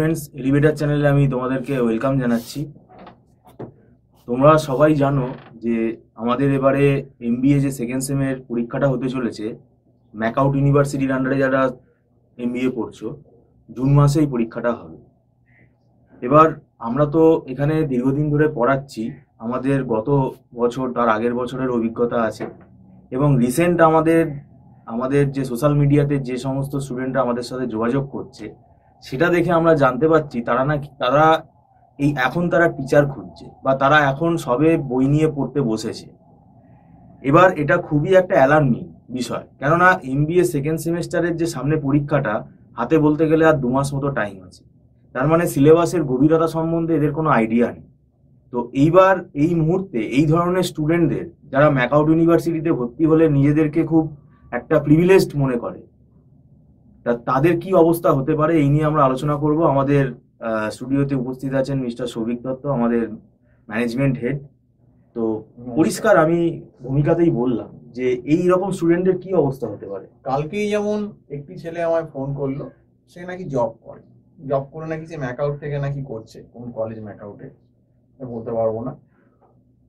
Students elevator চ্যানেলে আমি তোমাদেরকে ওয়েলকাম জানাচ্ছি। তোমরা সবাই জানো যে আমাদের এবারে এমবিএ যে সেকেন্ড সেমের পরীক্ষাটা হতে চলেছে, ম্যাকআউট ইউনিভার্সিটির আন্ডারে যারা এমবিএ পড়ছো, জুন মাসে এই পরীক্ষাটা হবে। এবার আমরা তো এখানে দীর্ঘদিন ধরে পড়াচ্ছি, আমাদের গত বছর তার আগের বছরের অভিজ্ঞতা আছে, এবং রিসেন্ট আমাদের যে সোশ্যাল মিডিয়াতে যে সমস্ত স্টুডেন্টরা আমাদের সাথে যোগাযোগ করছে, সেটা দেখে আমরা জানতে পারছি তারা এখন টিচার খুঁজছে, বা তারা এখন সবে বই নিয়ে পড়তে বসেছে। এবার এটা খুবই একটা অ্যালার্মিং বিষয়, কেননা এমবিএ সেকেন্ড সেমেস্টারের যে সামনে পরীক্ষাটা হাতে বলতে গেলে আর 2 মাস মতো টাইম আছে। তার মানে সিলেবাসের গভীরতা সম্বন্ধে এদের কোনো আইডিয়া নেই। তো এইবার এই মুহূর্তে এই ধরনের স্টুডেন্টদের যারা ম্যাকআউট ইউনিভার্সিটিতে ভর্তি হলে নিজেদেরকে খুব একটা প্রিভিলেজড মনে করে, তাদের কি অবস্থা হতে পারে এই নিয়ে আমরা আলোচনা করব। আমাদের স্টুডিওতে উপস্থিত আছেন মিস্টার সৌভিক দত্ত, আমাদের ম্যানেজমেন্ট হেড। তো পরিষ্কার আমি ভূমিকাতেই বললাম যে এই রকম স্টুডেন্টদের কি অবস্থা হতে পারে। কালকেই যেমন একটি ছেলে আমায় ফোন করলো, সে নাকি জব করে নাকি সে ম্যাকআউট থেকে নাকি করছে, কোন কলেজ ম্যাকআউটে বলতে পারবো না।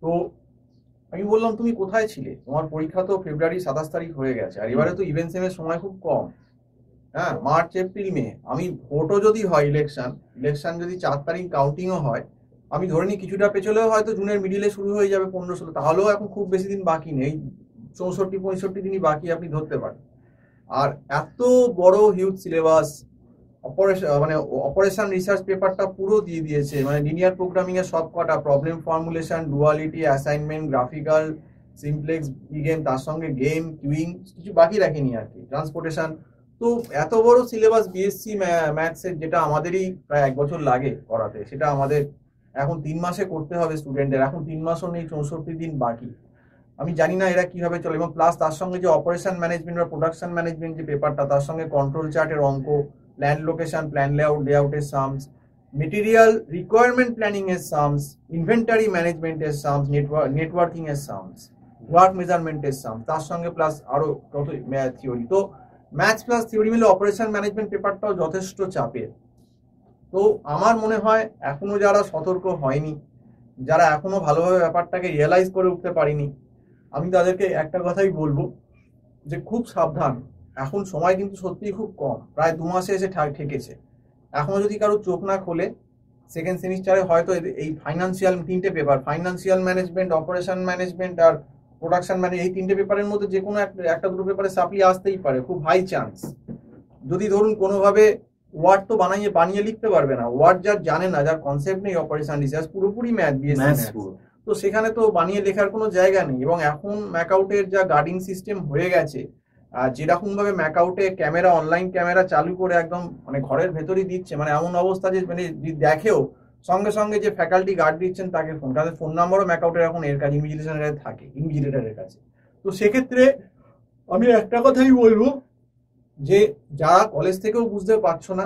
তো আমি বললাম তুমি কোথায় ছিলে, তোমার পরীক্ষা তো ফেব্রুয়ারি 27 তারিখ হয়ে গেছে, আর এবারে তো ইভেন্ট সেমের সময় খুব কম। হ্যাঁ, মার্চ এপ্রিল মে, আমি ভোটও যদি হয়, ইলেকশন যদি 4 তারিখ কাউন্টিংও হয়, আমি ধরে নিই কিছুটা পেছলেও হয়তো জুনের মিডিলে শুরু হয়ে যাবে 15-16, তাহলেও এখন খুব বেশি দিন বাকি নেই, 64-65 দিনই বাকি আপনি ধরতে পারেন। আর এত বড় হিউজ সিলেবাস, অপারেশন রিসার্চ পেপারটা পুরো দিয়ে দিয়েছে, মানে লিনিয়ার প্রোগ্রামিং এর সব কটা, problem formulation, duality, assignment, graphical, simplex, game, তার সঙ্গে গেম, কিউইং, কিছু বাকি রাখেনি আর কি, ট্রান্সপোর্টেশন। তো এত বড় সিলেবাস বিএসসি ম্যাথসের, যেটা আমাদেরই প্রায় 1 বছর লাগে করাতে, সেটা আমাদের এখন 3 মাসে করতে হবে স্টুডেন্টদের। এখন 3 মাসও নেই, 64 দিন বাকি। আমি জানি না এরা কিভাবে চলে। এবং প্লাস তার সঙ্গে যে অপারেশন ম্যানেজমেন্ট বা প্রোডাকশন ম্যানেজমেন্ট যে পেপারটা, তার সঙ্গে কন্ট্রোল চার্টের অঙ্ক, প্ল্যান লোকেশন, প্ল্যান লেআউটের সামস, মেটেরিয়াল রিকোয়ারমেন্ট প্ল্যানিং এর সামস, ইনভেন্টারি ম্যানেজমেন্টের সামস, নেটওয়ার্কিং এর সামস, ওয়ার্ক মেজারমেন্টের সামস, তার সঙ্গে প্লাস আরো কত থিওরি। তো ম্যাথস প্লাস থিওরি মিলে অপারেশন ম্যানেজমেন্ট পেপারটাও যথেষ্ট চাপের। তো আমার মনে হয় এখনো যারা সতর্ক হয়নি, যারা এখনো ভালোভাবে ব্যাপারটাকে রিয়েলাইজ করে উঠতে পারিনি, আমি তাদেরকে একটা কথাই বলবো যে খুব সাবধান। এখন সময় কিন্তু সত্যিই খুব কম, প্রায় 2 মাসে এসে ঠেকেছে। এখনো যদি কারো চোখ না খোলে, সেকেন্ড সেমিস্টারে হয়তো এই ফাইন্যান্সিয়াল 3টে paper, financial management, operation management আর প্রোডাকশন ম্যানেজমেন্ট, এই 3টে পেপারের মধ্যে যে কোনো একটা দুটো পেপারে সাপ্লি আসতেই পারে, খুব হাই চান্স। যদি ধরুন কোনোভাবে ওয়ার্ড তো বানিয়ে লিখতে পারবে না, ওয়ার্ড যার জানে না, যার কনসেপ্ট নেই, অপারেশন রিসার্চ পুরোপুরি ম্যাথ, তো সেখানে তো বানিয়ে লেখার কোনো জায়গা নেই। এবং এখন ম্যাকআউটের যা গার্ডিং সিস্টেম হয়ে গেছে, আর যেরকম ভাবে ম্যাকআউটে ক্যামেরা, অনলাইন ক্যামেরা চালু করে একদম মানে ঘরের ভেতরই দিচ্ছে, মানে এমন অবস্থা যে মানে দেখেও সঙ্গে সঙ্গে যে ফ্যাকাল্টি গার্ড দিচ্ছেন তাকে ফোন, তাদের ফোন নাম্বারও ম্যাকআউটের এখন এর কাছে ইনভিজিলেশনের থাকে, ইনভিজিলেটরের কাছে। তো সেক্ষেত্রে আমি একটা কথাই বলবো যে যারা কলেজ থেকেও বুঝতে পারছো না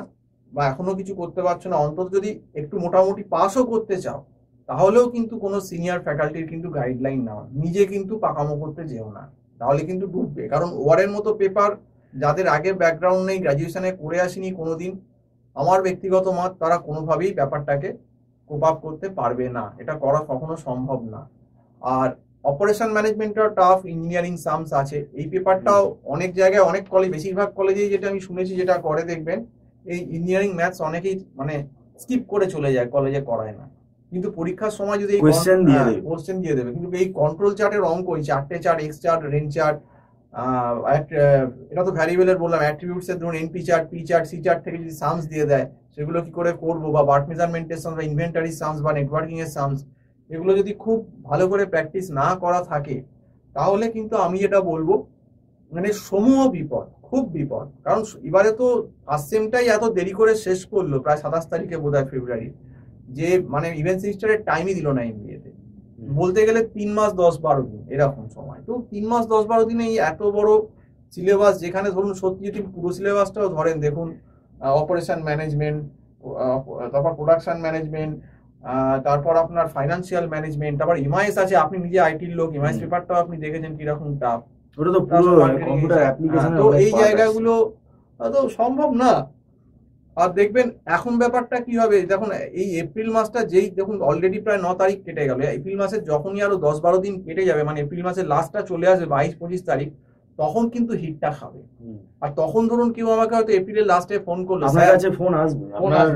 বা এখনো কিছু করতে পারছো না, অন্তত যদি একটু মোটামুটি পাসও করতে চাও, তাহলেও কিন্তু কোনো সিনিয়র ফ্যাকাল্টির কিন্তু গাইডলাইন নাও, নিজে কিন্তু পাকামো করতে যেও না, তাহলে কিন্তু ডুববে। কারণ ওয়ারের মতো পেপার যাদের আগে ব্যাকগ্রাউন্ড নেই, গ্র্যাজুয়েশনে করে আসেনি কোনোদিন, আমার ব্যক্তিগত মত, তারা কোনোভাবেই ব্যাপারটাকে কোপ আপ করতে পারবে না, এটা করা কখনো সম্ভব না। আর অপারেশন ম্যানেজমেন্টটাও টাফ, ইঞ্জিনিয়ারিং সামস আছে, এই পেপারটাও অনেক জায়গায়, অনেক কলেজ, বেশিরভাগ কলেজেই যেটা আমি শুনেছি, যেটা করে দেখবেন, এই ইঞ্জিনিয়ারিং ম্যাথস অনেকেই মানে স্কিপ করে চলে যায়, কলেজে করায় না, কিন্তু পরীক্ষার সময় যদি কোশ্চেন দিয়ে দেবে। কিন্তু এই কন্ট্রোল চার্টের অঙ্ক, এই 4টে chart, X chart, range chart, এটা তো ভ্যারিয়েবলের বললাম, অ্যাট্রিবিউটস এর ধরুন NP chart, P chart, C chart থেকে যদি সামস দিয়ে দেয়, সেগুলো কি করে করবো, বা বার্ট মেজারমেন্টের সামস, বা ইনভেন্টারি সামস, বা নেটওয়ার্কিং এর সামস, এগুলো যদি খুব ভালো করে প্র্যাকটিস না করা থাকে, তাহলে কিন্তু আমি যেটা বলবো মানে সমূহ বিপদ, খুব বিপদ। কারণ এবারে তো ফার্স্ট সেমটাই এত দেরি করে শেষ করলো, প্রায় 27 তারিখে বোধহয় ফেব্রুয়ারি, যে মানে ইভেন্ট সেমিস্টারের টাইমই দিল না এমবিএতে, বলতে গেলে 3 মাস 10-12 দিন এরকম সময়। তো 3 মাস 10-12 দিনে এই এত বড় সিলেবাস, যেখানে ধরুন সত্যি যদি পুরো সিলেবাসটাও ধরেন, দেখুন অপারেশন ম্যানেজমেন্ট, তারপর প্রোডাকশন ম্যানেজমেন্ট, তারপর আপনার ফাইন্যান্সিয়াল ম্যানেজমেন্ট, তারপর ইমআইএস আছে, আপনি নিজে আইটির লোক, ইমআইএস পেপারটাও আপনি দেখেছেন কিরকম টাফ, ওটা তো পুরো কম্পিউটার অ্যাপ্লিকেশন। তো এই জায়গাগুলো তো সম্ভব না। আর দেখবেন এখন ব্যাপারটা কি হবে, দেখুন এই এপ্রিল মাসটা যেই দেখুন অলরেডি প্রায় 9 তারিখ কেটে গেল, এপ্রিল মাসের যখনই আরো 10-12 দিন কেটে যাবে, মানে এপ্রিল মাসের লাস্টটা চলে আসবে 22-25 তারিখ, তখন কিন্তু হিটটা খাবে। আর তখন ধরুন কেউ আমাকে হয়তো এপ্রিলের লাস্টে ফোন করলো, আপনার কাছে ফোন আসবে, আপনার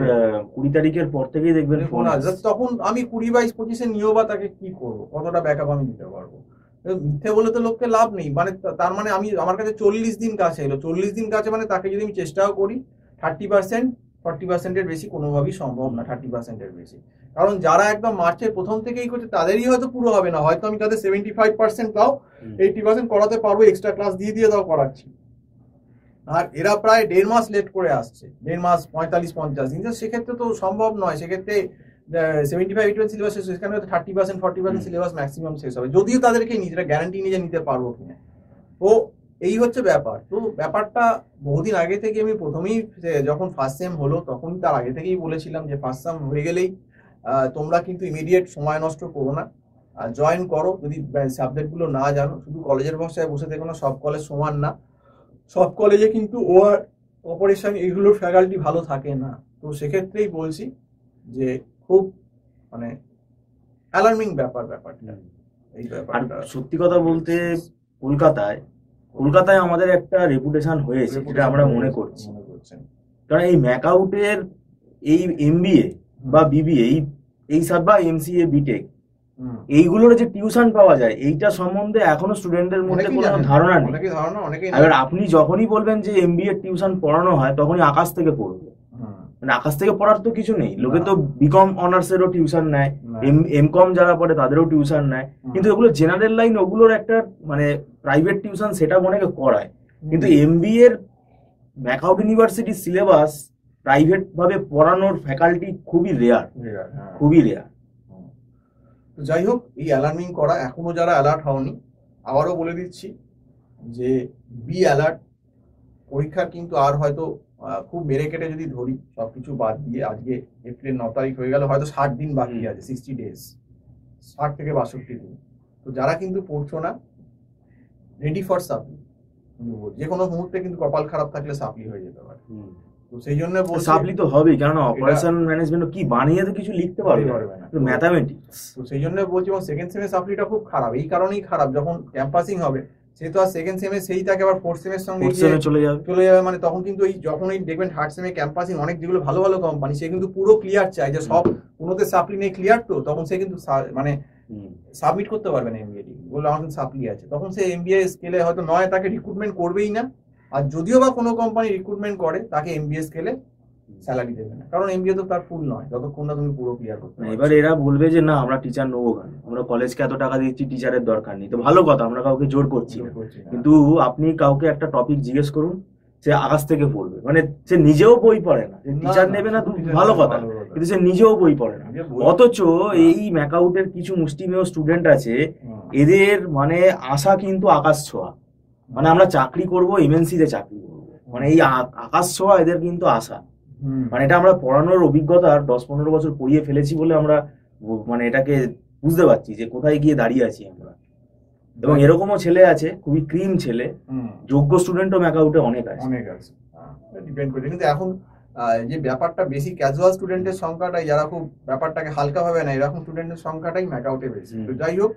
20 তারিখের পর থেকেই দেখবেন ফোন আসবে। তখন আমি 20-22-25-এ নিয়েও বা তাকে কি করবো, কতটা ব্যাকআপ আমি দিতে পারবো? মিথ্যে বলে তো লোককে লাভ নেই, মানে তার মানে আমি আমার কাছে 40 দিন কাছে এলো, 40 দিন কাছে মানে তাকে যদি আমি চেষ্টাও করি 30%, 40%-এর বেশি কোনোভাবেই সম্ভব না, 30%-এর বেশি। কারণ যারা একদম মার্চের প্রথম থেকেই করছে তাদেরই হয়তো পুরো হবে না, হয়তো আমি তাদের 75% তাও 80% করাতে পারবো, এক্সট্রা ক্লাস দিয়ে তাও করাচ্ছি। আর এরা প্রায় 1.5 মাস লেট করে আসছে, 1.5 মাস 45-50 দিন, সেক্ষেত্রে তো সম্ভব নয়। সেক্ষেত্রে 75-80% সিলেবাস শেষ, সেখানে হয়তো 30% 40% সিলেবাস ম্যাক্সিমাম শেষ হবে, যদিও তাদেরকে নিজেরা গ্যারান্টি নিজে নিতে পারবো কিনা। তো এই হচ্ছে ব্যাপার। তো ব্যাপারটা বহুদিন আগে থেকে আমি প্রথমেই যখন ফার্স্ট সেম হলো তখন তার আগে থেকেই বলেছিলাম যে ফার্স্ট সেম হয়ে গেলেই তোমরা কিন্তু ইমিডিয়েট সময় নষ্ট করো না, জয়েন করো। যদি সাবজেক্টগুলো না জানো, শুধু কলেজের ভাষায় বসে দেখো না, সব কলেজ সমান না, সব কলেজে কিন্তু ওয়ার অপারেশন এগুলোর ফ্যাকাল্টি ভালো থাকে না। তো সেক্ষেত্রেই বলছি যে খুব মানে অ্যালার্মিং ব্যাপারটা এই ব্যাপারটা। সত্যি কথা বলতে কলকাতায় আমাদের একটা রেপুটেশন হয়েছে, যেটা আমরা মনে করছি। কারণ এই ম্যাকআউটের এই এমবিএ বা বিবিএ এই সব বা এমসিএ বিটেক এইগুলোর যে টিউশন পাওয়া যায়, এইটা সম্বন্ধে এখনো স্টুডেন্টদের মধ্যে কোনো ধারণা নেই। এবার আপনি যখনই বলবেন যে এমবিএ টিউশন পড়ানো হয়, তখনই আকাশ থেকে পড়বে, মানে আকাশ থেকে পড়ার তো কিছু নেই। লোকে তো বিকম অনার্সেরও টিউশন নেয়, এমকম যারা পড়ে তাদেরও টিউশন নেয়, কিন্তু এগুলো জেনারেল লাইন, ওগুলোর একটা মানে প্রাইভেট টিউশন সেটা অনেকে করায়। কিন্তু এমবিএ এর ম্যাকআউট ইউনিভার্সিটির সিলেবাস প্রাইভেট ভাবে পড়ানোর ফ্যাকাল্টি খুবই রেয়ার, খুবই রেয়ার। তো যাই হোক, এই অ্যালার্মিং করা, এখনো যারা অ্যালার্ট হওনি আবারও বলে দিচ্ছি যে বি অ্যালার্ট। পরীক্ষার কিন্তু আর হয়তো খুব মেরে কেটে যদি ধরি সবকিছু বাদ দিয়ে, আজকে এপ্রিল 9 তারিখ হয়ে গেল, হয়তো 60 দিন বাকি আছে, 60 ডেজ, 60 থেকে 62 দিন। তো যারা কিন্তু পড়ছো না, রেডি ফর সাপ্লি, যে কোনো মুহূর্তে কিন্তু কপাল খারাপ থাকলে সাপ্লি হয়ে যেতে পারে। তো সেই জন্য সাপ্লি তো হবেই, কেননা অপারেশন ম্যানেজমেন্ট কি বানিয়ে তো কিছু লিখতে পারবে না, ম্যাথামেটিক্স। তো সেই জন্য বলছি, এবং সেকেন্ড সেমের সাপ্লিটা খুব খারাপ, এই কারণেই খারাপ, যখন ক্যাম্পাসিং হবে সে তো আর সেকেন্ড সেমে সেই থাকে, আবার ফোর্থ সেমের সঙ্গে চলে যাবে, মানে তখন কিন্তু এই যখন এই দেখবেন থার্ড সেমে ক্যাম্পাসিং অনেক যেগুলো ভালো ভালো কোম্পানি, সে কিন্তু পুরো ক্লিয়ার চায় যে সব কোনোতে সাপ্লি নেই, ক্লিয়ার, তো তখন সে কিন্তু মানে সাবমিট করতে পারবে না এমবিএ, বললো আমার কিন্তু সাপ্লি আছে, তখন সে এমবিএ স্কেলে হয়তো নয় তাকে রিক্রুটমেন্ট করবেই না, আর যদিও বা কোনো কোম্পানি রিক্রুটমেন্ট করে তাকে এমবিএ স্কেলে স্যালারি দেবে না, কারণ এমবিএ তো তার ফুল নয় যতক্ষণ না তুমি পুরো ক্লিয়ার করতে পারো। এবার এরা বলবে যে না আমরা টিচার নেবো কেন, আমরা কলেজকে এত টাকা দিচ্ছি, টিচারের দরকার নেই। তো ভালো কথা, আমরা কাউকে জোর করছি না, কিন্তু আপনি কাউকে একটা টপিক জিজ্ঞেস করুন, সে আকাশ থেকে পড়বে, মানে সে নিজেও বই পড়ে না, টিচার নেবে না, ভালো কথা, কিন্তু সে নিজেও বই পড়ে না। অথচ এই ম্যাকআউটের কিছু মুষ্টিমেয় স্টুডেন্ট আছে, এদের মানে আশা কিন্তু আকাশ ছোঁয়া, মানে আমরা চাকরি করব, এমএনসি তে চাকরি করবো, মানে এই আকাশ ছোঁয়া এদের কিন্তু আশা। মানে এটা আমরা পড়ানোর অভিজ্ঞতা 10-15 বছর পড়িয়ে ফেলেছি বলে আমরা মানে এটাকে বুঝতে পারছি যে কোথায় গিয়ে দাঁড়িয়ে আছি আমরা। এবং এরকমও ছেলে আছে, খুবই ক্রিম ছেলে, যোগ্য স্টুডেন্টও ম্যাকআউটে অনেক আছে, ডিপেন্ড করে। কিন্তু এখন যে ব্যাপারটা বেশি ক্যাজুয়াল স্টুডেন্টের সংখ্যাটাই, যারা খুব ব্যাপারটাকে হালকা ভাবে না, এরকম স্টুডেন্টের সংখ্যাটাই ম্যাকআউটে বেশি। তো যাই হোক,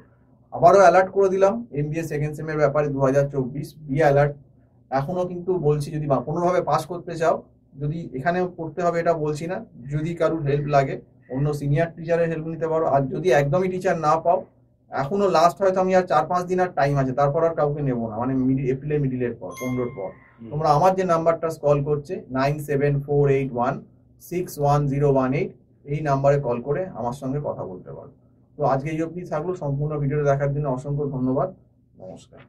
আবারও অ্যালার্ট করে দিলাম এমবিএ সেকেন্ড সেমের ব্যাপারে 2024 বি অ্যালার্ট। এখনো কিন্তু বলছি, যদি কোনোভাবে পাস করতে চাও, যদি এখানেও পড়তে হবে এটা বলছি না, যদি কারোর হেল্প লাগে অন্য সিনিয়র টিচারের হেল্প নিতে পারো, আর যদি একদমই টিচার না পাও, এখনো লাস্ট হয়তো আমি আর 4-5 দিন আর টাইম আছে, তারপর আর কাউকে নেবো না, মানে এপ্রিলের মিডিলের পর 15-র পর। তোমরা আমার যে নাম্বারটা কল করছে 9748161018, এই নাম্বারে কল করে আমার সঙ্গে কথা বলতে পারো। তো আজকে এই অবধি থাকলো, সম্পূর্ণ ভিডিওটা দেখার জন্য অসংখ্য ধন্যবাদ, নমস্কার।